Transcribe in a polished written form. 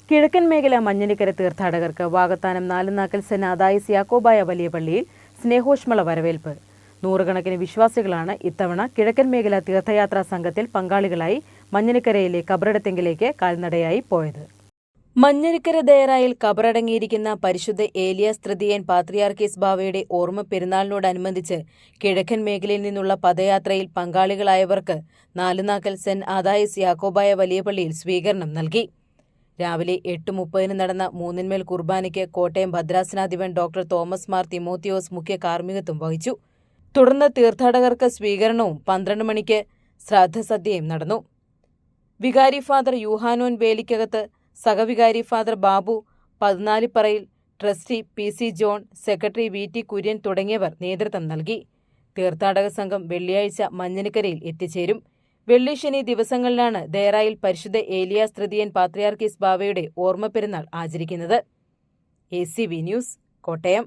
കിഴക്കൻ മേഖല മഞ്ഞനിക്കര തീർത്ഥാടകർക്ക് വാകത്താനം നാലുനാക്കൽ സെന്റ് ആദായിസ് യാക്കോബായ വലിയ പള്ളിയിൽ സ്നേഹോഷ്മള വരവേൽപ്പ്. നൂറുകണക്കിന് വിശ്വാസികളാണ് ഇത്തവണ കിഴക്കൻ മേഖല തീർത്ഥയാത്രാ സംഘത്തിൽ പങ്കാളികളായി മഞ്ഞനിക്കരയിലെ കബറിടത്തെങ്കിലേക്ക് കാൽനടയായി പോയത്. മഞ്ഞനിക്കര ദേറായിൽ കബറടങ്ങിയിരിക്കുന്ന പരിശുദ്ധ ഏലിയാസ് തൃതീയൻ പാത്രിയാർക്കീസ് ബാവയുടെ ഓർമ്മ പെരുന്നാളിനോടനുബന്ധിച്ച് കിഴക്കൻ മേഖലയിൽ നിന്നുള്ള പദയാത്രയിൽ പങ്കാളികളായവർക്ക് നാലുനാക്കൽ സെന്റ് ആദായിസ് യാക്കോബായ വലിയ പള്ളിയിൽ സ്വീകരണം നൽകി. രാവിലെ 8:30 നടന്ന മൂന്നിന്മേൽ കുർബാനയ്ക്ക് കോട്ടയം ഭദ്രാസനാധിപൻ ഡോക്ടർ തോമസ് മാർ തിമോത്തിയോസ് മുഖ്യ കാർമ്മികത്വം വഹിച്ചു. തുടർന്ന് തീർത്ഥാടകർക്ക് സ്വീകരണവും 12 മണിക്ക് ശ്രാദ്ധസദ്യയും നടന്നു. വികാരി ഫാദർ യൂഹാനോൻ വേലിക്കകത്ത്, സഹവികാരി father Babu 14 trustee PC John, secretary VT Kurian തുടങ്ങിയവർ നേതൃത്വം നൽകി. തീർത്ഥാടക സംഘം വെള്ളിയാഴ്ച മഞ്ഞനിക്കരയിൽ എത്തിച്ചേരും. വെള്ളി ശനി ദിവസങ്ങളിലാണ് ദേറായിൽ പരിശുദ്ധ ഏലിയാസ് തൃതീയൻ പാത്രിയാർക്കീസ് ബാവയുടെ ഓർമ്മ പെരുന്നാൾ ആചരിക്കുന്നത്. ACV news, Kottayam.